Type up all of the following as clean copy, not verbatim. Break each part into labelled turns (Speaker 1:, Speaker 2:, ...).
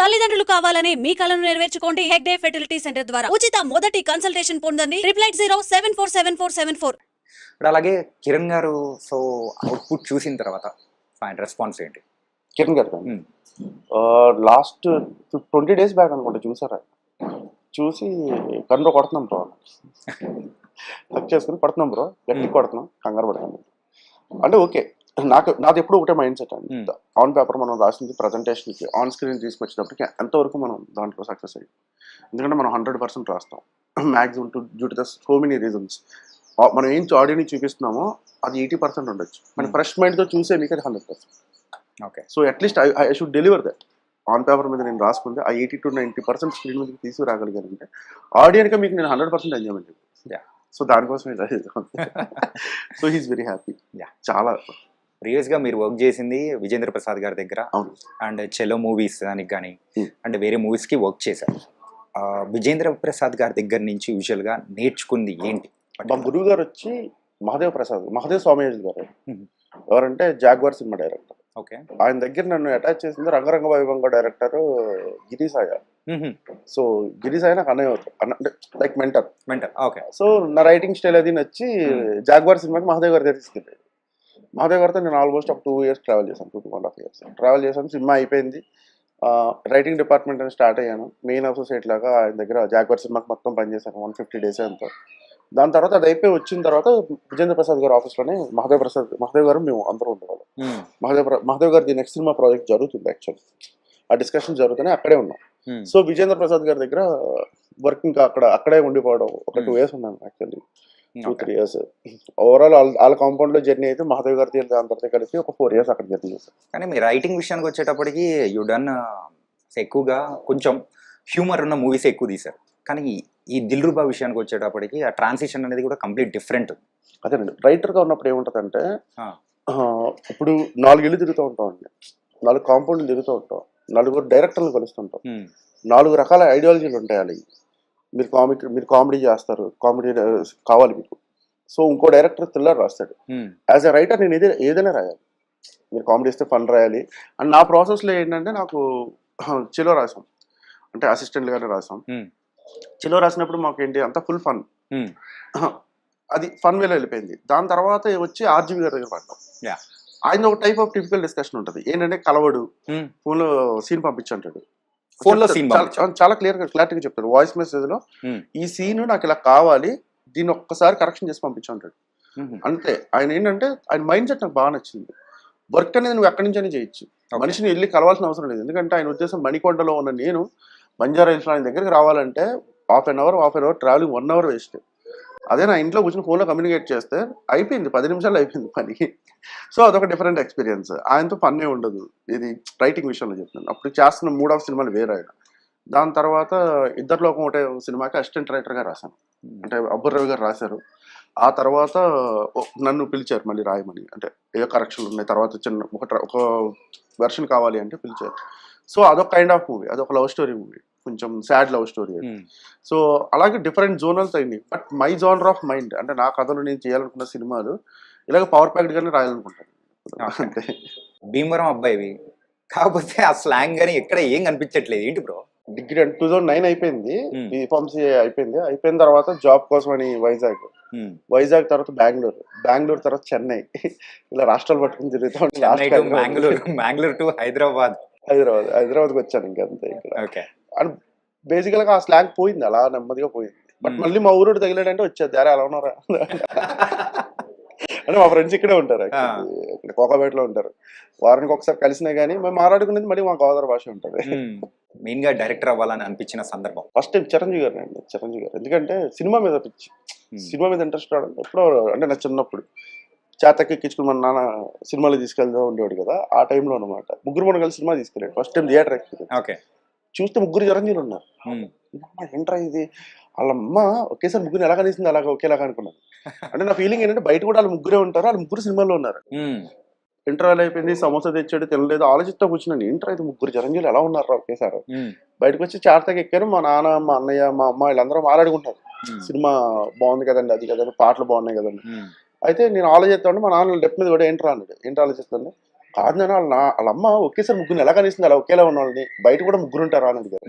Speaker 1: తల్లిదండ్రులు కావాలని మీ కలను నెరవేర్చుకోండి హెగ్డే ఫెర్టిలిటీ సెంటర్ ద్వారా ఉచిత మొదటి కన్సల్టేషన్ పొందండి 8807474774.
Speaker 2: ఇప్పుడు అలాగే కిరణ్ గారు సో అవుట్పుట్ చూసిన తర్వాత ఆయన రెస్పాన్స్ ఏంటి?
Speaker 3: కిరణ్ గారు లాస్ట్ 20 days బ్యాక్ అనుకుంటా చూసారా, చూసి కన్ను కొడుతున్నాం బ్రో, హక్ చేసుకుని పడుతున్నాం బ్రో, గట్టి కొడుతున్నాం, కంగారు పడుతున్నాం అంటే ఓకే. నాది ఎప్పుడు ఒకటే మైండ్ సెట్ అండి, ఆన్ పేపర్ మనం రాసింది ప్రజెంటేషన్కి ఆన్ స్క్రీన్ తీసుకొచ్చేటప్పటికి ఎంతవరకు మనం దాంట్లో సక్సెస్ అయ్యి, ఎందుకంటే మనం 100% రాస్తాం maximum due to the so many reasons. మనం ఏం ఆడియోని చూపిస్తున్నామో అది 80% ఉండొచ్చు, మన ఫ్రెష్ మైండ్తో చూసే మీకు అది 100%.
Speaker 2: Okay,
Speaker 3: so at least I should deliver that. On paper మీద నేను రాసుకుంటే ఆ 80 to 90% స్క్రీన్ మీద తీసుకురాగలిగానంటే ఆడియన్గా మీకు నేను 100% ఎంజాయ్మెంట్. సో దానికోసం సో హీస్ వెరీ హ్యాపీ. చాలా
Speaker 2: ప్రీవియస్గా మీరు వర్క్ చేసింది విజేంద్ర ప్రసాద్ గారి దగ్గర,
Speaker 3: అవును,
Speaker 2: అండ్ చెలో మూవీస్ దానికి కానీ అండ్ వేరే మూవీస్కి వర్క్ చేశారు. విజేంద్ర ప్రసాద్ గారి దగ్గర నుంచి యూజువల్గా నేర్చుకుంది ఏంటి?
Speaker 3: మా గురువు గారు వచ్చి మహదేవ్ స్వామి గారు, ఎవరంటే జాగ్వార్ సినిమా డైరెక్టర్.
Speaker 2: ఓకే,
Speaker 3: ఆయన దగ్గర నన్ను అటాచ్ చేసింది రంగరంగ వైభవంగా డైరెక్టర్ గిరిసాయ. సో గిరిసాయ నాకు అంటే లైక్ మెంటర్.
Speaker 2: ఓకే, సో
Speaker 3: నా రైటింగ్ స్టైల్ అది నచ్చి జాగ్వార్ సినిమాకి మహదేవ్ గారి దగ్గర తీసుకెళ్ళాడు. మహదేవ్ గారితో నేను ఆల్మోస్ట్ ఒక 2 years ట్రావెల్ చేశాను, 2.5 years ట్రావెల్ చేశాను. సినిమా అయిపోయింది, రైటింగ్ డిపార్ట్మెంట్ అని స్టార్ట్ అయ్యాను. మెయిన్ అసోసియేట్ లాగా ఆయన దగ్గర జాగ్వార్ సినిమాకి మొత్తం పనిచేశాను 150 days అంతా. దాని తర్వాత అది అయిపోయి వచ్చిన తర్వాత విజేంద్ర ప్రసాద్ గారి ఆఫీస్లోనే మహదేవ్ గారు మేము అందరూ ఉండేవాళ్ళం. మహదేవ్ గారి నెక్స్ట్ సినిమా ప్రాజెక్ట్ జరుగుతుంది, యాక్చువల్లీ ఆ డిస్కషన్ జరుగుతూనే అక్కడే ఉన్నాం. సో విజేంద్ర ప్రసాద్ గారి దగ్గర వర్కింగ్ అక్కడే ఉండిపోవడం ఒక 2 years ఉన్నాను, యాక్చువల్లీ 2-3 years. ఓవరాల్ వాళ్ళ కాంపౌండ్ లో జర్నీ అయితే మహదేవ్ గారి అందరితో కలిపి ఒక 4 years అక్కడ జర్నీ చేశాను.
Speaker 2: కానీ మీ రైటింగ్ విషయానికి వచ్చేటప్పటికి యూ డన్ ఎక్కువగా కొంచెం హ్యూమర్ ఉన్న మూవీస్ ఎక్కువ తీశారు. కానీ ఈ దిల్రుబా విషయానికి వచ్చేటప్పటికి ఆ ట్రాన్సిషన్ అనేది కూడా కంప్లీట్ డిఫరెంట్.
Speaker 3: అదేనండి, రైటర్గా ఉన్నప్పుడు ఏముంటుందంటే ఇప్పుడు 4 ఇళ్ళు తిరుగుతూ ఉంటాం అండి, 4 కాంపౌండ్లు తిరుగుతూ ఉంటాం, 4 డైరెక్టర్లు కలుస్తుంటాం, 4 రకాల ఐడియాలజీలు ఉంటాయి. అవి మీరు కామెడీ చేస్తారు, కామెడీ కావాలి మీకు. సో ఇంకో డైరెక్టర్ థ్రిల్లర్ రాస్తాడు. యాజ్ ఎ రైటర్ నేను ఏదైనా రాయాలి, మీరు కామెడీ ఇస్తే ఫన్ రాయాలి. అండ్ నా ప్రాసెస్లో ఏంటంటే నాకు చెలో రాసాం, అంటే అసిస్టెంట్గానే రాసాం. చెలో రాసినప్పుడు మాకు ఏంటి అంతా ఫుల్ ఫన్, అది ఫన్ వేలో వెళ్ళిపోయింది. దాని తర్వాత వచ్చి ఆర్జీవి గారి దగ్గర పడ్డాం. ఆయన ఒక టైప్ ఆఫ్ టిపికల్ డిస్కషన్ ఉంటుంది, ఏంటంటే కలవడు, ఫోన్లో సీన్ పంపించంటాడు, చాలా క్లారిటీగా చెప్తాడు వాయిస్ మెసేజ్ లో, ఈ సీన్ నాకు ఇలా కావాలి, దీన్ని ఒక్కసారి కరెక్షన్ చేసి పంపించంటాడు. అంతే. ఆయన ఏంటంటే ఆయన మైండ్ సెట్ నాకు బాగా నచ్చింది. వర్క్ అనేది నువ్వు ఎక్కడి నుంచైనా చేయొచ్చు, మనిషిని వెళ్ళి కలవాల్సిన అవసరం లేదు. ఎందుకంటే ఆయన ఉద్దేశం మణికొండలో ఉన్న నేను బంజారా హిల్స్లో ఆయన దగ్గరికి రావాలంటే half an hour travelling 1 hour waste. అదే నా ఇంట్లో కూర్చొని ఫోన్లో కమ్యూనికేట్ చేస్తే అయిపోయింది, 10 నిమిషాలు అయిపోయింది పని. సో అదొక డిఫరెంట్ ఎక్స్పీరియన్స్. ఆయనతో పన్నే ఉండదు. ఇది రైటింగ్ విషయంలో చెప్తున్నాను. అప్పుడు చేస్తున్న 3 సినిమాలు వేరే ఆయన. దాని తర్వాత ఇద్దరిలోకం ఒకటే సినిమాకి అసిస్టెంట్ రైటర్గా రాశాను, అంటే అబ్బుర్ రవి గారు రాశారు. ఆ తర్వాత నన్ను పిలిచారు మళ్ళీ రాయమని, అంటే ఏ కరెక్షన్లు ఉన్నాయి, తర్వాత చిన్న ఒక వెర్షన్ కావాలి అంటే పిలిచారు. సో అదొక కైండ్ ఆఫ్ మూవీ, అదొక లవ్ స్టోరీ మూవీ, కొంచెం సాడ్ లవ్ స్టోరీ. సో అలాగే డిఫరెంట్ జోనల్స్ అయింది. But my genre of mind, అంటే నా కథలు నేను చేయాలనుకున్న సినిమాలు ఇలాగ పవర్ ప్యాక్డ్ గానే రాయాలనుకుంటాను. అంతే.
Speaker 2: భీమవరం అబ్బాయివి కాకపోతే ఆ స్లాంగ్ గానీ ఎక్కడ ఏం కనిపించట్లేదు, ఏంటి బ్రో?
Speaker 3: డిగ్రీ 2009 అయిపోయింది, బీఫార్మసీ అయిపోయింది. అయిపోయిన తర్వాత జాబ్ కోసం అని వైజాగ్ తర్వాత బెంగళూరు తర్వాత చెన్నై, ఇలా రాష్ట్రాలు పట్టుకుని తిరుగుతా ఉంటాను.
Speaker 2: బెంగళూరు టు
Speaker 3: హైదరాబాద్కి వచ్చాను ఇంకంతే ఇక్కడ. అండ్ బేసికల్ గా ఆ స్లాంగ్ పోయింది, అలా నెమ్మదిగా పోయింది. బట్ మళ్ళీ మా ఊరు తగిలాడంటే వచ్చేది, అరే అలా ఉన్నారా అంటే మా ఫ్రెండ్స్ ఇక్కడే ఉంటారు, ఇక్కడ కోకాపేటలో ఉంటారు. వారానికి ఒకసారి కలిసినా కానీ మేము మాట్లాడుకునేది మళ్ళీ మా గోదావరి భాష ఉంటుంది.
Speaker 2: మెయిన్ గా డైరెక్టర్ అవ్వాలని అనిపించిన సందర్భం
Speaker 3: ఫస్ట్ టైం చిరంజీవి గారు. ఎందుకంటే సినిమా మీద పిచ్చి, సినిమా మీద ఇంట్రెస్ట్ రావడం ఎప్పుడో, అంటే నా చిన్నప్పుడు చేతకెక్కించుకుని మన నాన్న సినిమాలు తీసుకెళ్తూ ఉండేవాడు కదా, ఆ టైంలో అనమాట. ముగ్గురు మనం కలిసి సినిమా తీసుకెళ్ళాడు, ఫస్ట్ టైం థియేటర్ ఎక్స్పీరియన్స్. చూస్తే 3 చిరంజీవులు ఉన్నారు. ఏంట్రా ఇది, వాళ్ళమ్మ ఒకేసారి ముగ్గురు ఎలా కనిస్తుంది అలాగా ఒకేలాగా అనుకున్నాను. అంటే నా ఫీలింగ్ ఏంటంటే బయట కూడా వాళ్ళు 3 ఉంటారు, వాళ్ళు 3 సినిమాల్లో ఉన్నారు. ఇంటర్వెల్ అయిపోయింది, సమోసా తెచ్చాడు, తినలేదు, ఆలోచిస్తా కూర్చున్నాను, ఏంట్రా ఇది 3 చిరంజీవులు ఎలా ఉన్నారా ఒకేసారి. బయటకు వచ్చి చార్తకి ఎక్కాను, మా నాన్న, మా అన్నయ్య, మా అమ్మ వీళ్ళందరూ మాట్లాడుకుంటారు, సినిమా బాగుంది కదండి, అది కదండి, పాటలు బాగున్నాయి కదండి. అయితే నేను ఆలోచిస్తాను, మా నాన్న డెప్ మీద కూడా ఏంట్రా అన్నాడు. ఏంటి ఆలోచిస్తాను, కాదు నేను వాళ్ళ అమ్మ ఒకేసారి ముగ్గురు ఎలా కనిస్తుంది అలా ఒకేలా ఉన్న వాళ్ళని బయట కూడా ముగ్గురు ఉంటారా అని అడిగారు.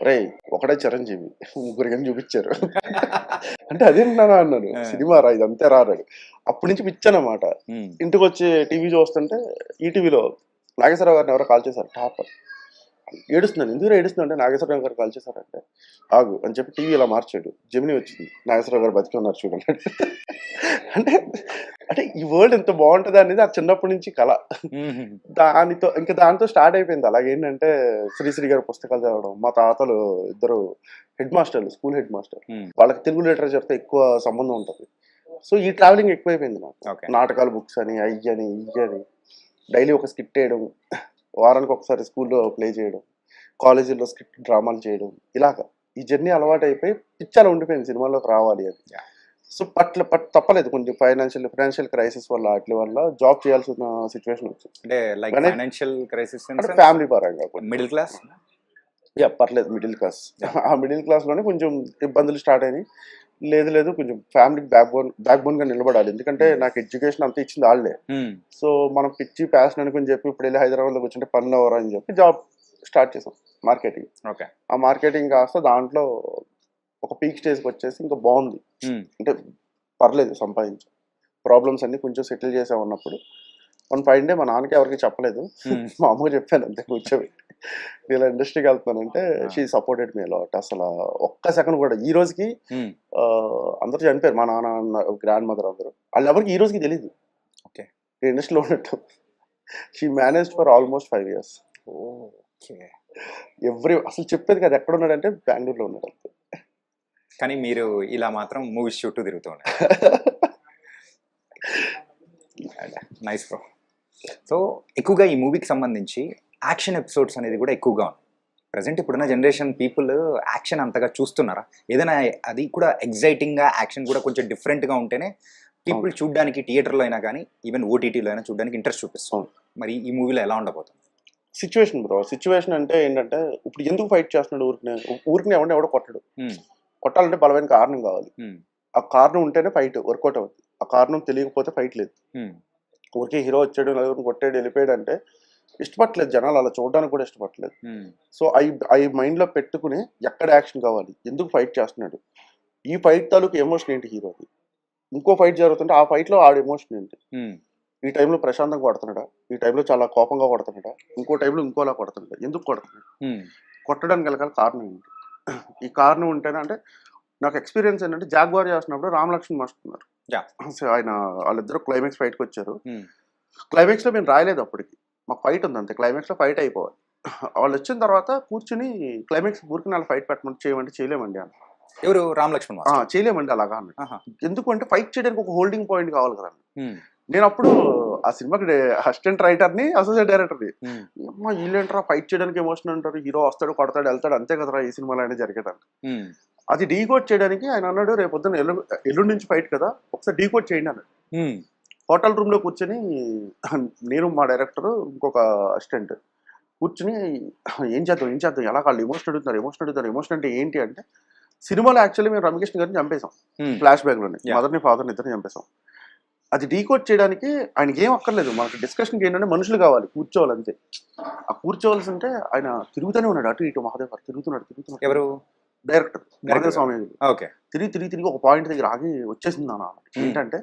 Speaker 3: రే ఒకటే చిరంజీవి ముగ్గురు కానీ చూపించారు అంటే అదేంటున్నానా అన్నాను. సినిమా రా ఇదంతే రారాడు. అప్పటి నుంచి పిచ్చానమాట. ఇంటికి వచ్చి టీవీ చూస్తుంటే ఈటీవీలో నాగేశ్వరరావు గారిని ఎవరో కాల్ చేశారు. టాప్ ఏడుస్తున్నాను. ఎందుకు ఏడుస్తున్నా అంటే నాగేశ్వరరావు గారు కాల్ చేశారంటే ఆగు అని చెప్పి టీవీ ఇలా మార్చాడు. జెమిని వచ్చింది, నాగేశ్వరరావు గారు బతికి ఉన్నారు చూడండి. అంటే అంటే ఈ వరల్డ్ ఎంత బాగుంటుంది అనేది ఆ చిన్నప్పటి నుంచి కళ. దాంతో స్టార్ట్ అయిపోయింది. అలాగేంటంటే శ్రీశ్రీ గారి పుస్తకాలు చదవడం. మా తాతలు ఇద్దరు హెడ్ మాస్టర్లు, స్కూల్ హెడ్ మాస్టర్. వాళ్ళకి తెలుగు లిటరేచర్తో ఎక్కువ సంబంధం ఉంటుంది. సో ఈ ట్రావెలింగ్ ఎక్కువైపోయింది నాకు. నాటకాలు, బుక్స్ అని, అయ్యని ఇయ్యని, డైలీ ఒక స్కిట్ వేయడం, వారానికి ఒకసారి స్కూల్లో ప్లే చేయడం, కాలేజీలో స్కిట్ డ్రామాలు చేయడం, ఇలాగా ఈ జర్నీ అలవాటు అయిపోయి పిచ్చాలో ఉండిపోయింది సినిమాలోకి రావాలి అని. సో తప్పలేదు. కొంచెం ఫైనాన్షియల్ క్రైసిస్ వల్ల వాటి వల్ల జాబ్ చేయాల్సిన సిచ్యువేషన్ వచ్చింది.
Speaker 2: అంటే లైక్ ఫైనాన్షియల్ క్రైసిస్
Speaker 3: అంటే ఫ్యామిలీ పరంగా
Speaker 2: మిడిల్ క్లాస్
Speaker 3: పర్లేదు, మిడిల్ క్లాస్. ఆ మిడిల్ క్లాస్ లోనే కొంచెం ఇబ్బందులు స్టార్ట్ అయినాయి. లేదు కొంచెం ఫ్యామిలీకి బ్యాక్ బోన్ గా నిలబడాలి. ఎందుకంటే నాకు ఎడ్యుకేషన్ అంతా ఇచ్చింది వాళ్ళే. సో మనం పిచ్చి ప్యాషన్ అనుకుని చెప్పి ఇప్పుడు వెళ్ళి హైదరాబాద్ లో కూర్చుంటే పనులు ఎవరు అని చెప్పి జాబ్ స్టార్ట్ చేసాం, మార్కెటింగ్. ఆ మార్కెటింగ్ కాస్త దాంట్లో ఒక పీక్ స్టేజ్కి వచ్చేసి ఇంకా బాగుంది. అంటే పర్లేదు, సంపాదించాం. ప్రాబ్లమ్స్ అన్ని కొంచెం సెటిల్ చేసాం ఉన్నప్పుడు వన్ ఫైన్ డే మా నాన్నకి ఎవరికి చెప్పలేదు, మా అమ్మకి చెప్పాను అంతే కూర్చోబెట్టి. ఇలా ఇండస్ట్రీకి వెళ్తున్నానంటే షీ సపోర్టెడ్ మీ అలాట్. అసలు ఒక్క సెకండ్ కూడా. ఈ రోజుకి అందరూ చనిపోయారు, మా నాన్న, గ్రాండ్ మదర్ అందరూ. వాళ్ళు ఎవరికి ఈ రోజుకి తెలియదు ఇండస్ట్రీలో ఉన్నట్టు. She managed for almost 5 years. అసలు చెప్పేది కదా ఎక్కడ ఉన్నాడంటే బెంగళూరులో ఉన్నాడు అంతే.
Speaker 2: కానీ మీరు ఇలా మాత్రం మూవీస్ చుట్టూ తిరుగుతూ ఉన్నారు. Nice bro. సో ఎక్కువగా ఈ మూవీకి సంబంధించి యాక్షన్ ఎపిసోడ్స్ అనేది కూడా ఎక్కువగా ఉంది. ప్రజెంట్ ఇప్పుడున్న జనరేషన్ పీపుల్ యాక్షన్ అంతగా చూస్తున్నారా? ఏదైనా అది కూడా ఎగ్జైటింగ్గా యాక్షన్ కూడా కొంచెం డిఫరెంట్గా ఉంటేనే పీపుల్ చూడడానికి థియేటర్లో అయినా కానీ ఈవెన్ ఓటీటీలో అయినా చూడడానికి ఇంట్రెస్ట్ చూపిస్తాం. మరి ఈ మూవీలో ఎలా ఉండబోతుంది?
Speaker 3: Situation bro. సిచ్యువేషన్ అంటే ఏంటంటే ఇప్పుడు ఎందుకు ఫైట్ చేస్తున్నాడు? ఊరికనే ఎవడో కొట్టడు. కొట్టాలంటే బలమైన కారణం కావాలి. ఆ కారణం ఉంటేనే ఫైట్ వర్కౌట్ అవుతుంది. ఆ కారణం తెలియకపోతే ఫైట్ లేదు. ఊరికే హీరో వచ్చాడు, నలుగురు కొట్టాడు, వెళ్ళిపోయాడు అంటే ఇష్టపడలేదు జనాలు, అలా చూడడానికి కూడా ఇష్టపడలేదు. సో అవి మైండ్ లో పెట్టుకుని ఎక్కడ యాక్షన్ కావాలి, ఎందుకు ఫైట్ చేస్తున్నాడు, ఈ ఫైట్ తాలూకు ఎమోషన్ ఏంటి హీరోది, ఇంకో ఫైట్ జరుగుతుంటే ఆ ఫైట్ లో ఆడ ఎమోషన్ ఏంటి, ఈ టైంలో ప్రశాంతంగా కొడుతున్నాడా, ఈ టైంలో చాలా కోపంగా కొడుతున్నాడా, ఇంకో టైంలో ఇంకోలా కొడుతున్నాడా, ఎందుకు కొడుతున్నాడు, కొట్టడానికి వెళ్ళగల కారణం ఏంటి. ఈ కారణం ఉంటేనే అంటే నాకు ఎక్స్పీరియన్స్ ఏంటంటే జాగ్వార్ చేస్తున్నప్పుడు రామలక్ష్మణ్ మాస్టర్ ఉన్నారు. ఆయన వాళ్ళిద్దరు క్లైమాక్స్ ఫైట్కి వచ్చారు. క్లైమాక్స్ లో మేము రాయలేదు, అప్పటికి మాకు ఫైట్ ఉంది అంతే. క్లైమాక్స్ లో ఫైట్ అయిపోవాలి. వాళ్ళు వచ్చిన తర్వాత కూర్చుని క్లైమాక్స్ ఊరికి వాళ్ళు ఫైట్ పెట్టమంటే చేయమంటే చేయలేమండి అన్న.
Speaker 2: ఎవరు? రామలక్ష్మణ్
Speaker 3: చేయలేమండి అలాగా అన్న. ఎందుకంటే ఫైట్ చేయడానికి ఒక హోల్డింగ్ పాయింట్ కావాలి కదా. నేను అప్పుడు ఆ సినిమాకి అసిస్టెంట్ రైటర్ని, అసోసియేట్ డైరెక్టర్ని. అమ్మా వీళ్ళేంటారా ఫైట్ చేయడానికి ఎమోషన్ అంటారు, హీరో వస్తాడు కొడతాడు వెళ్తాడు అంతే కదరా ఈ సినిమాలో అయినా జరిగేదాన్ని. అది డీకోడ్ చేయడానికి ఆయన అన్నాడు, రేపు పొద్దున్న ఎల్లుండి నుంచి ఫైట్ కదా, ఒకసారి డీకోడ్ చేయండి అన్నాడు. హోటల్ రూమ్ లో కూర్చొని నేను, మా డైరెక్టర్, ఇంకొక అసిస్టెంట్ కూర్చుని ఏం చేద్దాం ఎలా వాళ్ళు ఎమోషన్ అడుగుతున్నారు. ఎమోషన్ అంటే ఏంటి అంటే సినిమాలో యాక్చువల్లీ మేము రమ్యకృష్ణ గారిని చంపేశాం, ఫ్లాష్ బ్యాక్ లోనే మదర్ని ఫాదర్ని ఇద్దరిని చంపేశాం. అది డీకోడ్ చేయడానికి ఆయనకి ఏం అక్కర్లేదు, మనకి డిస్కషన్కి ఏంటంటే మనుషులు కావాలి, కూర్చోవాలి అంతే. ఆ కూర్చోవాల్సి ఉంటే ఆయన తిరుగుతూనే ఉన్నాడు, అటు ఇటు మహాదేవ్ గారు తిరుగుతున్నాడు. ఎవరు? డైరెక్టర్ మహాదేవ స్వామి. తిరిగి ఒక పాయింట్ దగ్గర ఆగి వచ్చేసింది అన్న. ఏంటంటే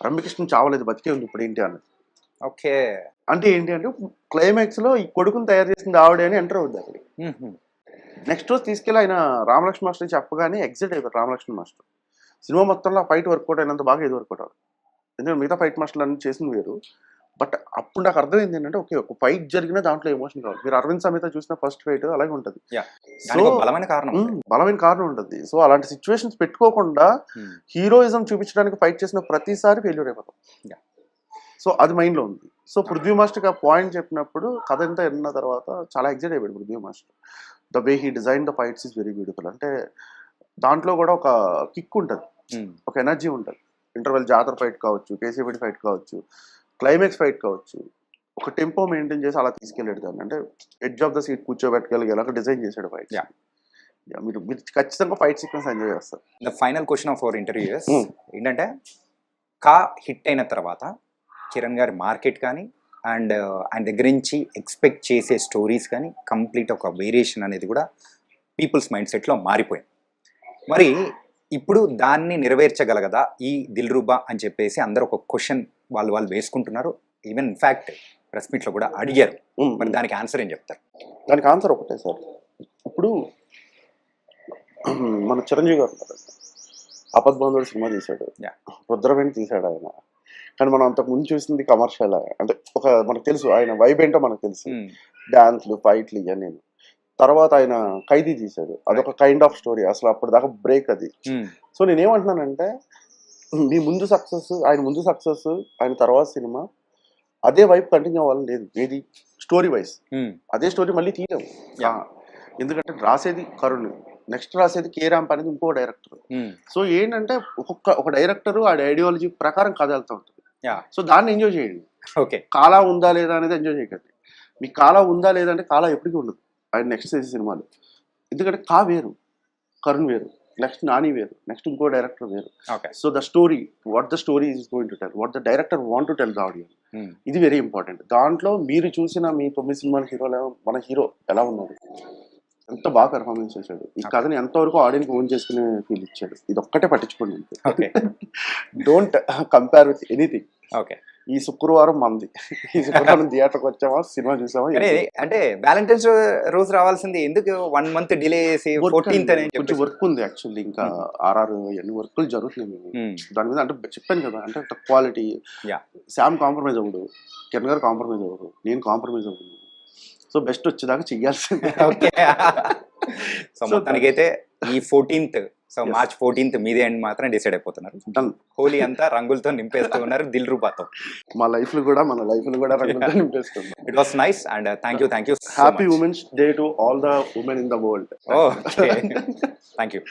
Speaker 3: రమ్యకృష్ణ చావలేదు, బతికే ఉంది ఇప్పుడు ఏంటి అన్నది.
Speaker 2: ఓకే,
Speaker 3: అంటే ఏంటి అంటే క్లైమాక్స్ లో ఈ కొడుకుని తయారు చేసింది ఆవిడే అని ఎంటర్ అవుద్ది అక్కడికి. నెక్స్ట్ రోజు తీసుకెళ్ళి ఆయన రామలక్ష్మణ్ మాస్టర్ చెప్పగానే ఎగ్జిట్ అయిపోయారు రామలక్ష్మణ్ మాస్టర్. సినిమా మొత్తంలో ఫైట్ వర్కౌట్ అయినంత బాగా ఇది వర్కౌట్ అవుతుంది. ఎందుకంటే మిగతా ఫైట్ మాస్టర్లు అన్ని చేసింది వేరు. బట్ అప్పుడు నాకు అర్థమైంది ఏంటంటే ఓకే, ఒక ఫైట్ జరిగిన దాంట్లో ఎమోషన్ కావాలి. మీరు అరవింద్ సమేత చూసిన ఫస్ట్ ఫైట్ అలాగే ఉంటుంది. సో బలమైన కారణం ఉంటుంది. సో అలాంటి సిచ్యువేషన్స్ పెట్టుకోకుండా హీరోయిజం చూపించడానికి ఫైట్ చేసిన ప్రతిసారి ఫెయిల్యూర్ అయిపోతాం. సో అది మైండ్ లో ఉంది. సో పృథ్వీ మాస్టర్ ఆ పాయింట్ చెప్పినప్పుడు కథ ఎంత విన్న తర్వాత చాలా ఎగ్జైట్ అయిపోయాడు Prithvi master. The way he design the fights is very beautiful. అంటే దాంట్లో కూడా ఒక కిక్ ఉంటుంది, ఒక ఎనర్జీ ఉంటుంది. ఇంటర్వెల్ జాతర ఫైట్ కావచ్చు, కేసీపీ ఫైట్ కావచ్చు, క్లైమాక్స్ ఫైట్ కావచ్చు, ఒక టెంపో మెయింటైన్ చేసి అలా తీసుకెళ్ళాడు దాన్ని. అంటే ఎడ్జ్ ఆఫ్ ద సీట్ కూర్చోబెట్టుకెళ్ళగల డిజైన్ చేశాడు ఫైట్. మీరు ఖచ్చితంగా ఫైట్ సీక్వెన్స్ ఎంజాయ్ చేస్తారు.
Speaker 2: The final question of our interviews ఏంటంటే, కా హిట్ అయిన తర్వాత కిరణ్ గారి మార్కెట్ కానీ అండ్ ఆయన దగ్గర నుంచి ఎక్స్పెక్ట్ చేసే స్టోరీస్ కానీ కంప్లీట్ ఒక వేరియేషన్ అనేది కూడా పీపుల్స్ మైండ్ సెట్లో మారిపోయింది. మరి ఇప్పుడు దాన్ని నెరవేర్చగలగదా ఈ దిల్రుబా అని చెప్పేసి అందరూ ఒక క్వశ్చన్ వాళ్ళు వేసుకుంటున్నారు. ఈవెన్ ఇన్ఫ్యాక్ట్ ప్రెస్ మీట్లో కూడా అడిగారు. మరి దానికి ఆన్సర్ ఏం చెప్తారు?
Speaker 3: దానికి ఆన్సర్ ఒకటే సార్. ఇప్పుడు మన చిరంజీవి గారు ఉన్నారు, ఆపద్బాంధవుడు సినిమా తీశాడు, రుద్రవేణి తీశాడు ఆయన. కానీ మనం అంతకు ముందు చూసింది కమర్షియల్. అంటే ఒక మనకు తెలుసు ఆయన వైబ్ ఏంటో మనకు తెలుసు, డాన్స్లు ఫైట్లు ఇవన్నీ. తర్వాత ఆయన ఖైదీ తీశాడు, అదొక కైండ్ ఆఫ్ స్టోరీ. అసలు అప్పుడు దాకా బ్రేక్ అది. సో నేనేమంటున్నానంటే మీ ముందు సక్సెస్, ఆయన ముందు సక్సెస్, ఆయన తర్వాత సినిమా అదే వైపు కంటిన్యూ అవ్వాలని లేదు. ఏది స్టోరీ వైజ్ అదే స్టోరీ మళ్ళీ తీయలేము. ఎందుకంటే రాసేది కరుణ్, నెక్స్ట్ రాసేది కే రాంప్ అనేది ఇంకో డైరెక్టర్. సో ఏంటంటే ఒక డైరెక్టర్ ఆ ఐడియాలజీ ప్రకారం కథ వెళ్తూ ఉంటుంది. సో దాన్ని ఎంజాయ్ చేయండి.
Speaker 2: ఓకే,
Speaker 3: కాలా ఉందా లేదా అనేది ఎంజాయ్ చేయకండి. మీకు కాలా ఉందా లేదా అంటే కాలా ఎప్పటికీ ఉండదు ఆయన నెక్స్ట్ చేసే సినిమాలు. ఎందుకంటే కా వేరు, కరుణ్ వేరు, నెక్స్ట్ నాని వేరు, నెక్స్ట్ ఇంకో డైరెక్టర్ వేరు. So the story, what the story is going to tell, what the director want to tell the audience, ఇది వెరీ ఇంపార్టెంట్. దాంట్లో మీరు చూసిన మీ 9 సినిమాల హీరోలు, మన హీరో ఎలా ఉన్నాడు, ఎంత బాగా పెర్ఫార్మెన్స్ చేశాడు, ఈ కథని ఎంతవరకు ఆడియన్స్ ఓన్ చేసుకునే ఫీల్ ఇచ్చాడు, ఇది ఒక్కటే పట్టించుకోండి. Don't compare with anything.
Speaker 2: Okay,
Speaker 3: ఈ శుక్రవారం మంది, ఈ శుక్రవారం థియేటర్కి వచ్చామా, సినిమా చూసామా.
Speaker 2: అంటే వ్యాలంటైన్స్ రోజు రావాల్సింది ఎందుకు 1 month డిలే చేసి 14th
Speaker 3: కొంచెం వర్క్ ఉంది యాక్చువల్లీ. ఇంకా ఆర్ఆర్ ఎన్ని వర్కులు జరుగుతున్నాయి దాని మీద. అంటే చెప్పాను కదా, అంటే క్వాలిటీ. శామ్ కాంప్రమైజ్ అవ్వడు, కిరణ్ గారు కాంప్రమైజ్ అవ్వరు, నేను కాంప్రమైజ్ అవ్వను. సో బెస్ట్ వచ్చేదాకా చెయ్యాల్సిందే.
Speaker 2: సో మొత్తానికైతే ఈ 14th, సో March 14th మీదే అని మాత్రం డిసైడ్ అయిపోతున్నారు. హోలీ అంతా రంగులతో నింపేస్తూ ఉన్నారు దిల్రుబాతో.
Speaker 3: మా లైఫ్ లో కూడా రంగులతో నింపేస్తుంది.
Speaker 2: It was nice and thank you.
Speaker 3: Happy women's day to all the women in the world.
Speaker 2: Thank you.